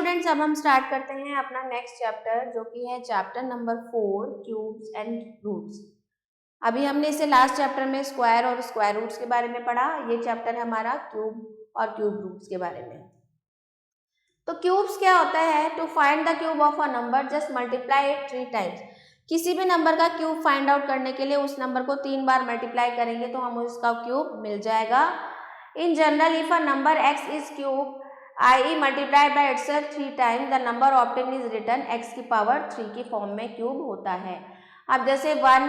Students, अब हम start करते हैं अपना नेक्स्ट चैप्टर जो कि है chapter number 4 cubes and roots. अभी हमने इसे लास्ट चैप्टर में स्क्वायर और स्क्वायर रूट्स के बारे में पढ़ा। ये चैप्टर है हमारा क्यूब और क्यूब रूट्स के बारे में। तो क्यूब्स क्या होता है? To find the cube of a number just multiply it 3 times. किसी भी नंबर का क्यूब फाइंड आउट करने के लिए उस नंबर को 3 बार मल्टीप्लाई करेंगे तो हमें उसका क्यूब मिल जाएगा। In general if a number x is cube i.e. Multiplied by itself 3 times the number obtain is written x की पावर 3 की फॉर्म में क्यूब होता है। अब जैसे 1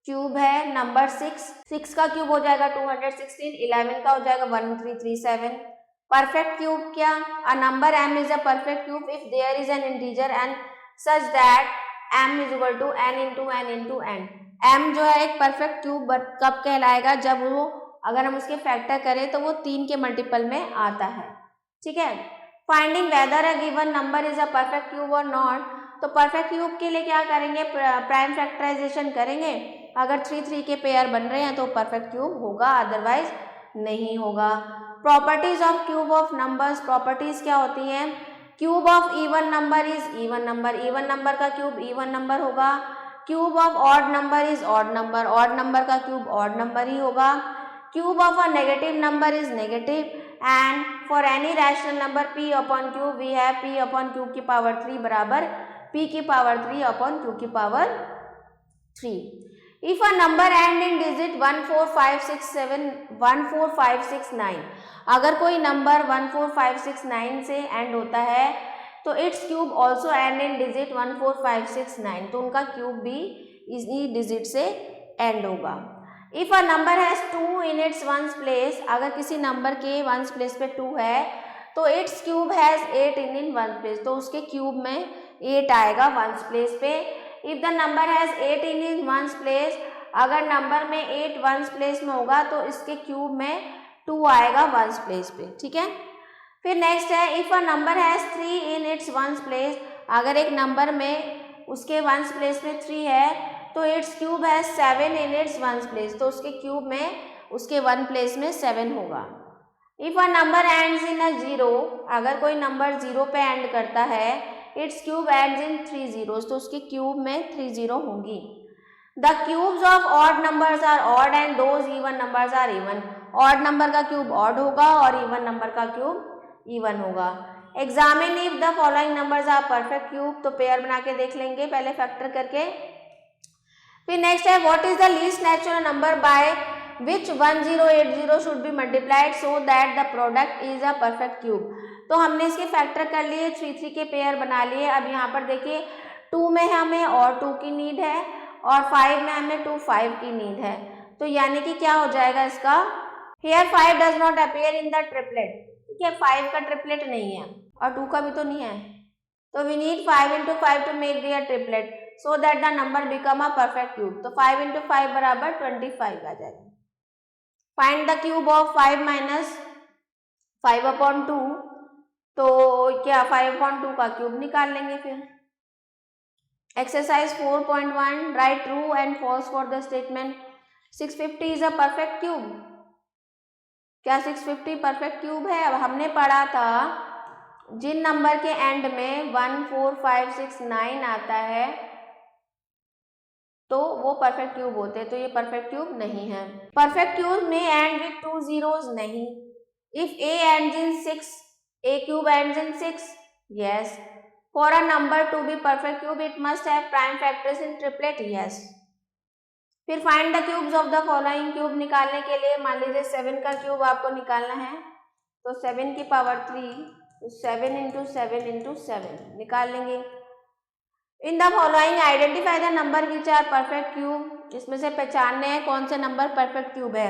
क्यूब है नंबर 6 का क्यूब हो जाएगा 216, 11 का हो जाएगा 1337। परफेक्ट क्यूब क्या? A number m is a perfect cube if there is an integer and such that m is equal to n into n into n। m जो है एक परफेक्ट क्यूब कब कहलाएगा? जब वो अगर हम उसके फैक्टर करें तो वो 3 के मल्टीपल में आता है। ठीक है। Finding weather a given number is a perfect cube और नॉट। तो परफेक्ट क्यूब के लिए क्या करेंगे? प्राइम फैक्टराइजेशन करेंगे। अगर 3 के पेयर बन रहे हैं तो परफेक्ट क्यूब होगा, अदरवाइज नहीं होगा। Properties of cube of numbers. Properties क्या होती हैं? Cube of even number is even number. Even number का क्यूब इवन नंबर होगा। Cube of odd number is odd number. Odd number का क्यूब ऑड नंबर ही होगा। Cube of a negative number is negative and for any rational number p upon cube we have p upon cube की power 3 बराबर p की power 3 upon cube की power 3। If a number and in digit 1 4 5 6 7 1 4 5 6 9, अगर कोई number 1 4 5 6 9 से and होता है तो it's cube also and in digit 1 4 5 6 9, तो उनका क्यूब भी इसी डिजिट से एंड होगा। If a number has 2 in its ones place, अगर किसी नंबर के वंस प्लेस पे 2 है तो it's cube has 8 in ones place, तो उसके क्यूब में 8 आएगा वंस प्लेस पे। If the number has 8 in ones place, अगर नंबर में 8 वंस प्लेस में होगा तो इसके क्यूब में 2 आएगा वंस प्लेस पे। ठीक है। फिर नेक्स्ट है if a number has 3 in its ones place, अगर एक नंबर में उसके वंस प्लेस में 3 है तो इट्स क्यूब है 7 इन इट्स वंस प्लेस, तो उसके क्यूब में उसके वन प्लेस में 7 होगा। If a number ends in a 0, अगर कोई नंबर 0 पे एंड करता है its cube ends in 3 zeros, तो उसके क्यूब में 3 0 होंगी। The cubes of odd numbers are odd and those even numbers are even. Odd number का क्यूब ऑड होगा और इवन नंबर का क्यूब इवन होगा। Examine if the following numbers are perfect cube, तो पेयर बना के देख लेंगे पहले फैक्टर करके। फिर नेक्स्ट है what is the least natural number by which 1080 should be multiplied so that the product is a perfect cube. तो हमने इसके फैक्टर कर लिए, 3 के पेयर बना लिए। अब यहाँ पर देखिए 2 में हमें और 2 की नीड है और 5 में हमें 2 5 की नीड है, तो यानी कि क्या हो जाएगा इसका? Here 5 does not appear in the triplet. ठीक है, 5 का ट्रिपलेट नहीं है और 2 का भी तो नहीं है, तो we need 5 into 5 to make their triplet so that the number become a perfect cube. तो 5 into 5 बराबर 25 आ जाएगा। Find the cube of 5 minus 5 upon 2, तो क्या 5 अपॉन 2 का क्यूब निकाल लेंगे। फिर exercise 4.1 write true and false for the statement 650 is a perfect cube. क्या 650 परफेक्ट क्यूब है? अब हमने पढ़ा था जिन नंबर के एंड में 1 4 5 6 9 आता है तो वो परफेक्ट क्यूब होते हैं, तो ये परफेक्ट क्यूब नहीं है। परफेक्ट क्यूब में एंड विथ 2 zeros नहीं। If a ends in 6, a cube ends in 6, yes. For a number to be perfect cube it must have prime factors in triplet, yes. फिर find the cubes of the following. Cube निकालने के लिए मान लीजिए 7 का cube आपको निकालना है तो 7 की पावर 3, 7 into 7 into 7 निकाल लेंगे। In the following identify the number which are perfect cube, इसमें से पहचानने हैं कौन से नंबर परफेक्ट क्यूब है।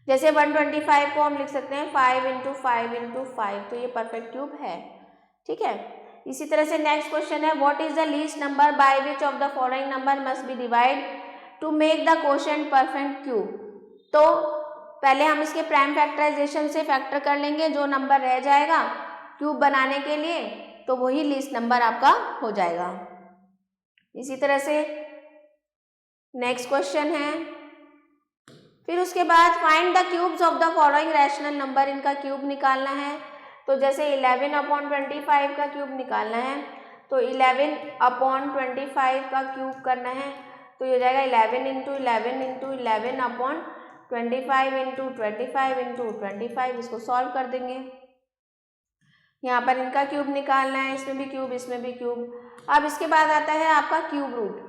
जैसे 125 को हम लिख सकते हैं 5 into 5 into 5, तो ये परफेक्ट क्यूब है। ठीक है। इसी तरह से नेक्स्ट क्वेश्चन है what is the least number by which of the following number must be divide two make the quotient perfect cube. तो पहले हम इसके प्राइम फैक्टराइजेशन से फैक्टर कर लेंगे, जो नंबर रह जाएगा क्यूब बनाने के लिए तो वही लीस्ट नंबर आपका हो जाएगा। इसी तरह से नेक्स्ट क्वेश्चन है, फिर उसके बाद find the cubes of the following rational number, इनका क्यूब निकालना है। तो जैसे 11/25 का क्यूब निकालना है तो 11/25 का क्यूब करना है, तो ये हो जाएगा 11 इंटू 11 इंटू 11/25 इंटू 25 इंटू 25। इसको सॉल्व कर देंगे। यहाँ पर इनका क्यूब निकालना है, इसमें भी क्यूब, इसमें भी क्यूब। अब इसके बाद आता है आपका क्यूब रूट।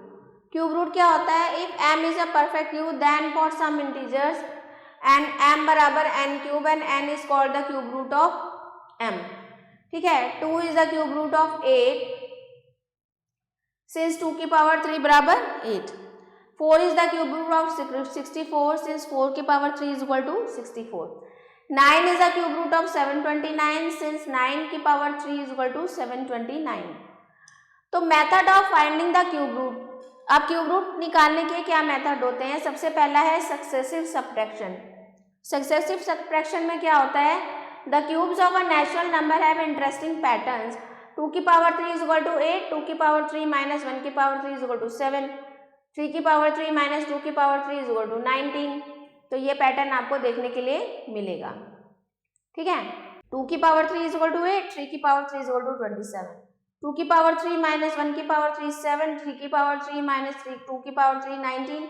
क्यूब रूट क्या होता है? If m is a perfect cube then for some integers and m बराबर n cube and n is called the cube root of m। ठीक है, 2 is the cube root of 8 since 2 की power 3 बराबर 8। 4 is the cube root of 64 since 4 की power 3 is equal to 64। 9 is the cube root of 729 since 9 की power 3 is equal to 729। तो method of finding the cube root. अब cube root निकालने के क्या method होते हैं? सबसे पहला है सक्सेसिव सब्ट्रैक्शन। सक्सेसिव सब्ट्रैक्शन में क्या होता है? The cubes of a natural number have interesting patterns. 2 की पावर 3 is equal to 8, 2 की पावर 3 माइनस 1 की पावर 3 is equal to 7, 3 की पावर 3 माइनस 2 की पावर 3 is equal to 19। तो ये पैटर्न आपको देखने के लिए मिलेगा। ठीक है, 2 की पावर 3 इज इक्वल टू 8, 3 की पावर 3 इज इक्वल टू 27, 2 की पावर 3 माइनस 1 की पावर 3 7, 3 की पावर 3 माइनस 3 2 की पावर 3 19।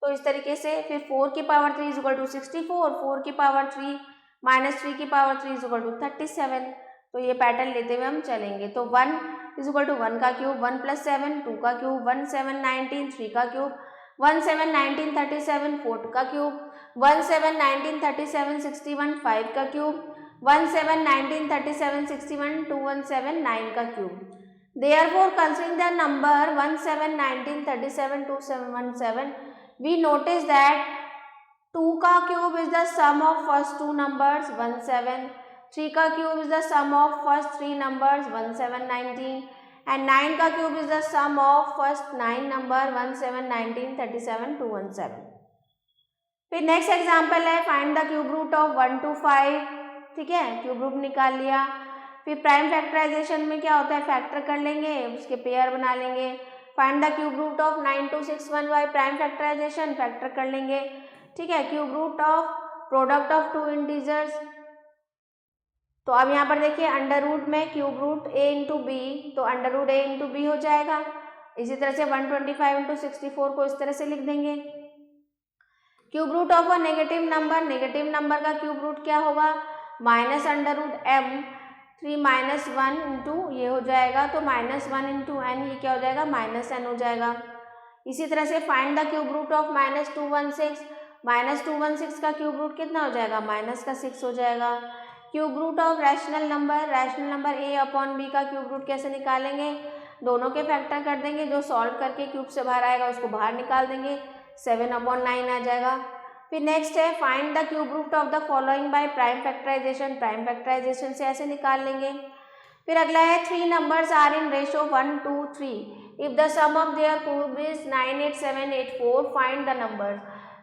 तो इस तरीके से फिर 4 की पावर 3 इज इक्वल टू 64, 4 की पावर 3 माइनस 3 की पावर 3 इज इक्वल टू 37। तो ये पैटर्न लेते हुए हम चलेंगे। तो 1 इज इक्वल टू 1 का क्यूब 1 प्लस 7, 2 का क्यूब 1 7 19, 3 का क्यूब 1 7 19 37, 4 का क्यूब 1 7 19 37 61, 5 का क्यूब 1 7 19 37 61 217 9 का cube. Therefore, considering the number 1 7 19 37 217, we notice that 2 का cube is the sum of first two numbers 1 7, 3 का cube is the sum of first three numbers 1 7 19, and 9 का cube is the sum of first 9 number 1 7 19 37 217। फिर next example है find the cube root of 1 to 5। ठीक है, cube root निकाल लिया। फिर prime factorization में क्या होता है? फैक्टर कर लेंगे, उसके पेयर बना लेंगे। Find the cube root of 9261 by prime factorization, factor कर लेंगे। ठीक है, cube root of product of two integers. तो अब यहाँ पर देखिए अंडर रूट में cube root a into B, तो under root a into B हो जाएगा। इसी तरह से 125 इंटू 64 को इस तरह से लिख देंगे। Cube root of a negative number, negative number का क्यूब रूट क्या होगा? Minus under root m 3 minus 1 into ये हो जाएगा, तो माइनस 1 इंटू n, ये क्या हो जाएगा? माइनस n हो जाएगा। इसी तरह से find the cube root of minus 216, minus 216 का क्यूब रूट कितना हो जाएगा? माइनस का 6 हो जाएगा। Cube root of rational number, rational number a upon b का क्यूब रूट कैसे निकालेंगे? दोनों के फैक्टर कर देंगे, जो सॉल्व करके क्यूब से बाहर आएगा उसको बाहर निकाल देंगे, 7/9 आ जाएगा। फिर नेक्स्ट है find the cube root of the following by prime factorization, prime factorization से ऐसे निकाल लेंगे। फिर अगला है 3 numbers are in ratio 1 2 3, if the sum of their cube is 9 8 7 8 4, find the numbers.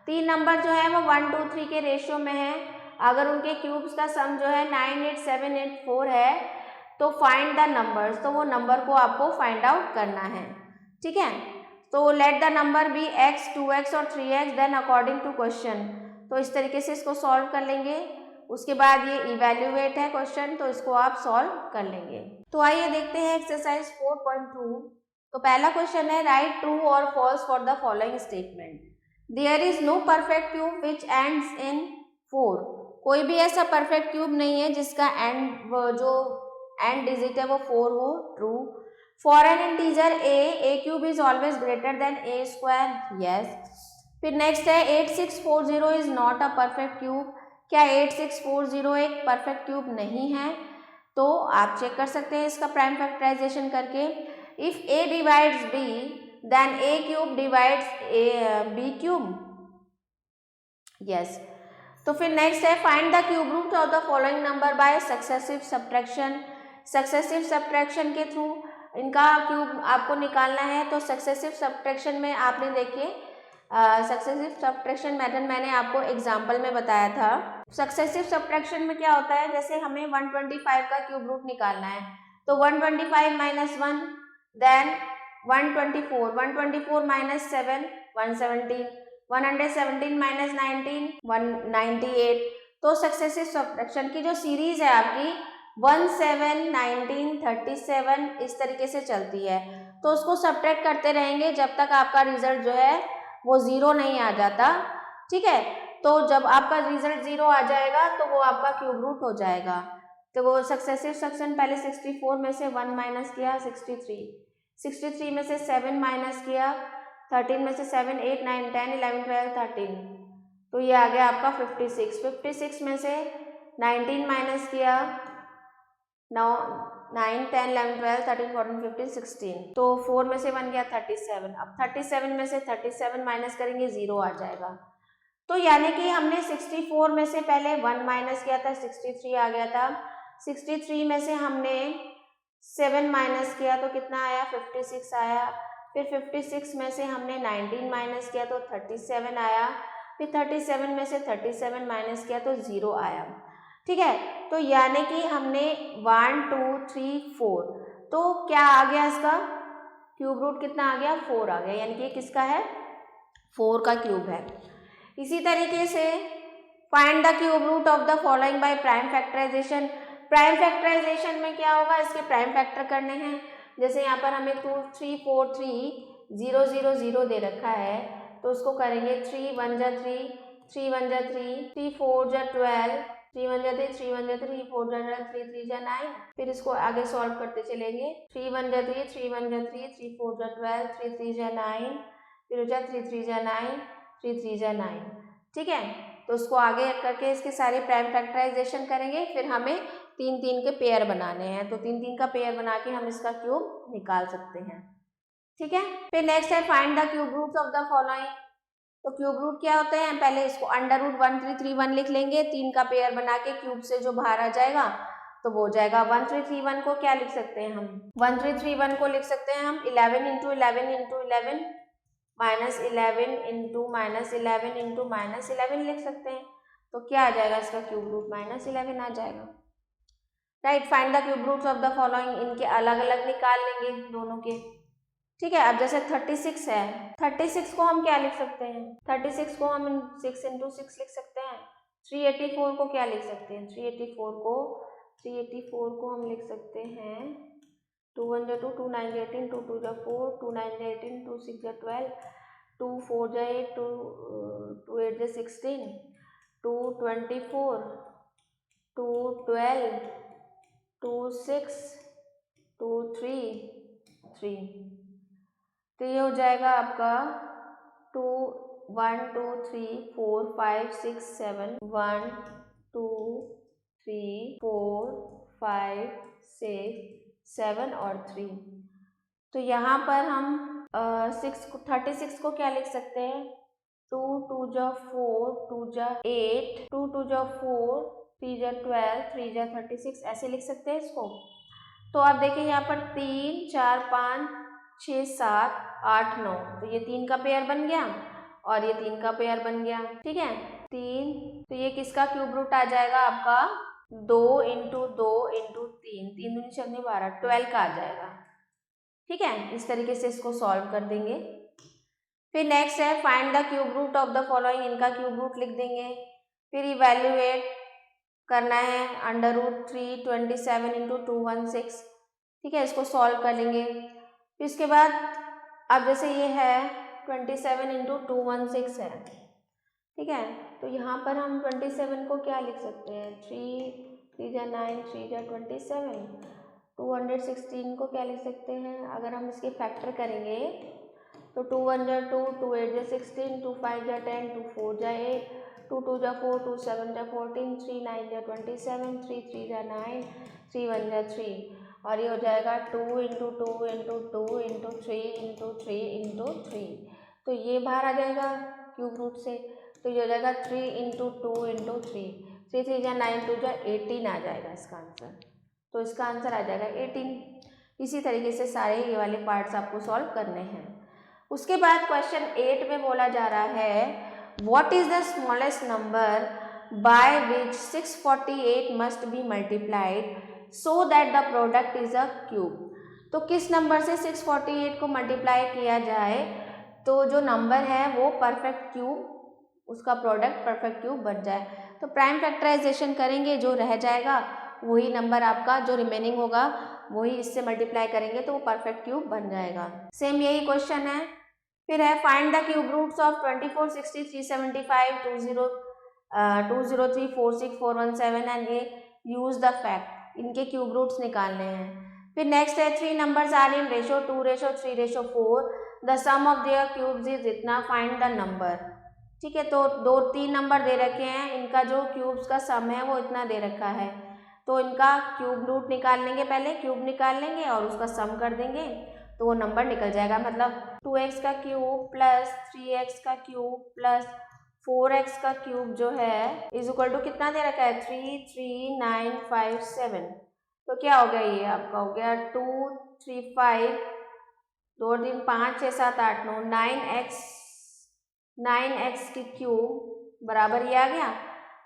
3 number जो है वो 1 2 3 के रेशियो में है, अगर उनके क्यूब्स का सम जो है 9 8 7 8 4 है तो फाइंड द नंबर्स, तो वो नंबर को आपको फाइंड आउट करना है। ठीक है, तो let the number be x 2x और 3x then according to question. तो इस तरीके से इसको सॉल्व कर लेंगे। उसके बाद ये इवेल्युएट है क्वेश्चन, तो इसको आप सॉल्व कर लेंगे। तो आइए देखते हैं एक्सरसाइज 4.2। तो पहला क्वेश्चन है राइट ट्रू और false for the following statement. There is no perfect cube which ends in 4। कोई भी ऐसा परफेक्ट क्यूब नहीं है जिसका जो एंड डिजिट है वो 4 हो। True. For an integer a cube is always greater than a square, yes। फिर नेक्स्ट है 8640 is not a perfect cube। क्या 8640 एक परफेक्ट क्यूब नहीं है? तो आप चेक कर सकते हैं इसका प्राइम फैक्टराइजेशन करके। If a divides b then a cube divides b cube, yes। तो फिर नेक्स्ट है find the cube root of the following number by successive subtraction. Successive subtraction के थ्रू इनका क्यूब आपको निकालना है। तो सक्सेसिव सब्ट्रैक्शन में आपने देखिए सक्सेसिव सब्ट्रैक्शन मेथड मैंने आपको एग्जांपल में बताया था। सक्सेसिव सब्ट्रैक्शन में क्या होता है, जैसे हमें 125 का क्यूब रूट निकालना है, तो 125 माइनस 1 देन 124, 124 माइनस 7 117, 117 माइनस 19 198। तो सक्सेसिव सब्ट्रैक्शन की जो सीरीज है आपकी 17, 19, 37 इस तरीके से चलती है। तो उसको सब्ट्रैक्ट करते रहेंगे जब तक आपका रिजल्ट जो है वो 0 नहीं आ जाता। ठीक है, तो जब आपका रिजल्ट 0 आ जाएगा तो वो आपका क्यूब रूट हो जाएगा। तो वो सक्सेसिव सेक्शन पहले 64 में से 1 माइनस किया 63 में से 7 माइनस किया 13 में से 7, 8, 9, 10, 11, 12, 13, तो ये आ गया आपका 56 में से 19 माइनस किया 9, 10, 11, 12, 13, 14, 15, 16, तो 4 में से 1 गया 37। अब 37 में से 37 माइनस करेंगे 0 आ जाएगा। तो यानी कि हमने 64 में से पहले 1 माइनस किया था 63 आ गया था। 63 में से हमने 7 माइनस किया तो कितना आया 56 आया। फिर 56 में से हमने 19 माइनस किया तो 37 आया। फिर 37 में से 37 माइनस किया तो 0 आया। ठीक है, तो यानी कि हमने 1, 2, 3, 4, तो क्या आ गया इसका क्यूब रूट कितना आ गया 4 आ गया, यानी कि किसका है 4 का क्यूब है। इसी तरीके से find the cube root of the following by prime factorization. Prime factorization में क्या होगा, इसके प्राइम फैक्टर करने हैं। जैसे यहाँ पर हमें 2, 3, 4, 3, 0, 0, 0 दे रखा है, तो उसको करेंगे 3 1 जा 3, 3 1 जा 3, 3 4 जा 12, 3 1 जा 3, 3 1 जा 3, 4 जा 3, 3 जा 9। फिर इसको आगे सॉल्व करते चलेंगे। 3 1 जा 3, 3 1 जा 3, 3 4 जा 12, 3 3 जा 9, फिर हो जा 3 3 जा 9, 3 3 जा 9। ठीक है, तो उसको आगे करके इसके सारे प्राइम फैक्टराइजेशन करेंगे। फिर हमें 3 3 के पेयर बनाने हैं, तो 3 3 का पेयर बना के हम इसका क्यूब निकाल सकते हैं। ठीक है, फिर नेक्स्ट है find the cube roots of the following. तो क्यूब रूट क्या होते हैं, पहले इसको अंडर रूट 1 3 3 1 लिख लेंगे। 3 का पेयर बना के क्यूब से जो बाहर आ जाएगा तो वो हो जाएगा 1 3 3 1 को क्या लिख सकते हैं हम 1 3 3 1 को लिख सकते हैं हम 11 into 11 into 11 minus 11 into minus 11 into minus 11 लिख सकते हैं। तो क्या आ जाएगा इसका क्यूब रूट -11 आ जाएगा। Right, find the cube roots of the following, इनके अलग अलग निकाल लेंगे दोनों के। ठीक है, अब जैसे 36 है, 36 को हम क्या लिख सकते हैं, 36 को हम 6 इंटू 6 लिख सकते हैं। 384 को क्या लिख सकते हैं, 384 को हम लिख सकते हैं 2 1 जा 2, 2 9 जा 18, 2 2 जा 4, 2 9 जा 18, 2 6 जा 12, 2 4 जा 8, 2 8 जा 16, 2 24, 2 12, 2 6, 2 3 3। तो ये हो जाएगा आपका 2 1 2 3 4 5 6 7 1 2 3 4 5 6 7 और 3। तो यहाँ पर हम 36 को क्या लिख सकते हैं 2 2 जा 4 2 जा 8 2 2 जा 4 3 जा 12 3 जा 36 ऐसे लिख सकते हैं इसको। तो आप देखिए यहाँ पर 3 4 5 6 7 8 9, तो ये 3 का पेयर बन गया और ये 3 का पेयर बन गया। ठीक है, 3, तो ये किसका क्यूब रूट आ जाएगा आपका 2 इंटू 2 इंटू 3, 3 दूनी 6 12, 12 का आ जाएगा। ठीक है, इस तरीके से इसको सॉल्व कर देंगे। फिर नेक्स्ट है find the cube root of the following, इनका क्यूब रूट लिख देंगे। फिर इवेल्युएट करना है अंडर रूट 3 27 इंटू 216। ठीक है, इसको सॉल्व कर लेंगे। फिर इसके बाद अब जैसे ये है 27 इंटू 216 है। ठीक है, तो यहाँ पर हम 27 को क्या लिख सकते हैं 3 3 जा 9 3 जा 27, 216 को क्या लिख सकते हैं, अगर हम इसके फैक्टर करेंगे तो 2 1 जा 2, 2 8 जा 16, 2 5 जा 10, 2 4 जा 8, 2 2 जा 4, 2 7 जा 14, 3 9 जा 27, 3 3 जा 9, 3 1 जा 3, और ये हो जाएगा 2 into 2 into 2 into 3 into 3 into 3। तो ये बाहर आ जाएगा क्यूब रूट से, तो ये हो जाएगा 3 इंटू 2 इंटू 3, 3 3 जा 9, 2 जा 18 आ जाएगा इसका आंसर। तो इसका आंसर आ जाएगा 18। इसी तरीके से सारे ये वाले पार्ट्स आपको सॉल्व करने हैं। उसके बाद क्वेश्चन 8 में बोला जा रहा है what is the smallest number by which 648 must be multiplied so that the product is a cube. तो किस नंबर से 648 को मल्टीप्लाई किया जाए तो जो नंबर है वो परफेक्ट क्यूब, उसका प्रोडक्ट परफेक्ट क्यूब बन जाए। तो प्राइम फैक्टराइजेशन करेंगे, जो रह जाएगा वही नंबर आपका जो रिमेनिंग होगा वही इससे मल्टीप्लाई करेंगे तो वो परफेक्ट क्यूब बन जाएगा। सेम यही क्वेश्चन है। फिर है find the cube roots of 24, 60, 375, 203, 46, 417 and a use the fact. इनके क्यूब रूट्स निकालने हैं। फिर नेक्स्ट है 3 numbers are in ratio 2, ratio 3, ratio 4, the sum of their cubes is इतना, फाइंड द नंबर। ठीक है, तो 2-3 नंबर दे रखे हैं, इनका जो क्यूब्स का सम है वो इतना दे रखा है, तो इनका क्यूब रूट निकाल लेंगे, पहले क्यूब निकाल लेंगे और उसका सम कर देंगे तो वो नंबर निकल जाएगा। मतलब 2x का क्यूब प्लस 3x का क्यूब प्लस 4x का क्यूब जो है इज इक्वल टू कितना दे रखा है 33957। तो क्या हो गया, ये आपका हो गया 2 3 5 2 3 5 6 7 8 9 9x की क्यूब बराबर ये आ गया,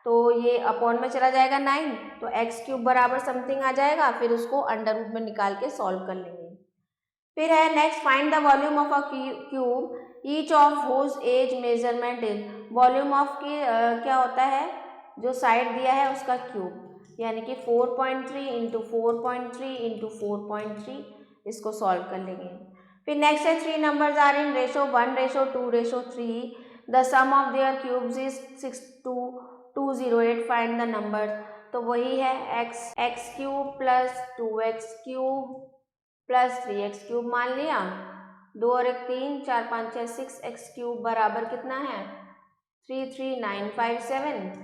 तो ये अपॉन में चला जाएगा 9, तो x क्यूब बराबर समथिंग आ जाएगा, फिर उसको अंडर रूट में निकाल के सॉल्व कर लेंगे। फिर है next find the volume of a cube each of whose edge measurement is. Volume of की क्या होता है, जो साइड दिया है उसका क्यूब, यानी कि 4.3 इंटू 4.3 इंटू 4.3, इसको सॉल्व कर लेंगे। फिर नेक्स्ट है 3 numbers are in ratio 1, ratio 2, ratio 3, the sum of their cubes is 62208, find the number. तो वही है X cube plus 2x cube plus 3x cube मान लिया, 2 और 1 3, 4 5 6 6x क्यूब बराबर कितना है 33957,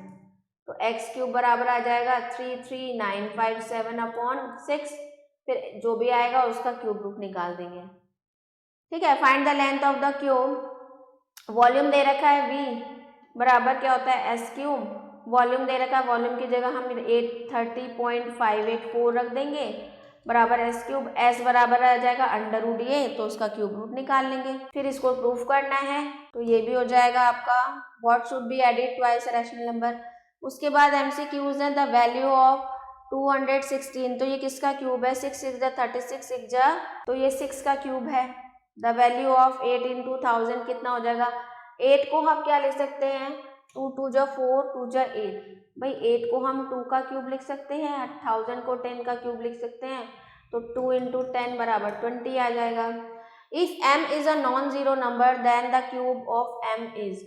तो x क्यूब बराबर आ जाएगा 33957 अपॉन 6, फिर जो भी आएगा उसका क्यूब रूट निकाल देंगे। ठीक है, find the length of the cube. Volume दे रखा है v बराबर क्या होता है s क्यूब, वॉल्यूम दे रखा है, वॉल्यूम की जगह हम 830.584 रख देंगे बराबर एस क्यूब, एस बराबर आ जाएगा अंडर रूट ये, तो उसका क्यूब रूट निकाल लेंगे। फिर इसको प्रूफ करना है, तो ये भी हो जाएगा आपका what should be added twice rational number. उसके बाद एमसीक्यूज है द वैल्यू ऑफ 216, तो ये किसका क्यूब है 6 6 36 6 तो ये 6 का क्यूब है। द वैल्यू ऑफ 8 इंटू 1000 कितना हो जाएगा, 8 को हम क्या लिख सकते हैं 2 2 4 2 8, भाई 8 को हम 2 का क्यूब लिख सकते हैं, 1000 को 10 का क्यूब लिख सकते हैं, तो 2 इंटू 10 बराबर 20 आ जाएगा। If m is a non zero number then the cube of m is,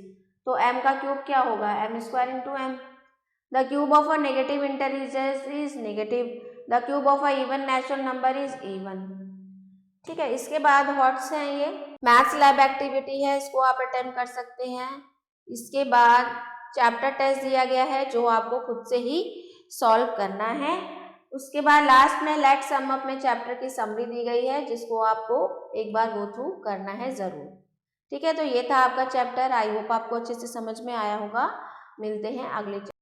तो m का क्यूब क्या होगा m square into m। The cube of a negative integer is negative, the cube of a even natural number is even. ठीक है, इसके बाद what's हैं ये मैथ्स लैब एक्टिविटी है, इसको आप अटेम्प्ट कर सकते हैं। इसके बाद चैप्टर टेस्ट दिया गया है जो आपको खुद से ही सॉल्व करना है। उसके बाद लास्ट में लेट सम अप में चैप्टर की समरी दी गई है जिसको आपको एक बार गो थ्रू करना है ज़रूर। ठीक है, तो ये था आपका चैप्टर, आई होप आपको अच्छे से समझ में आया होगा। मिलते हैं अगले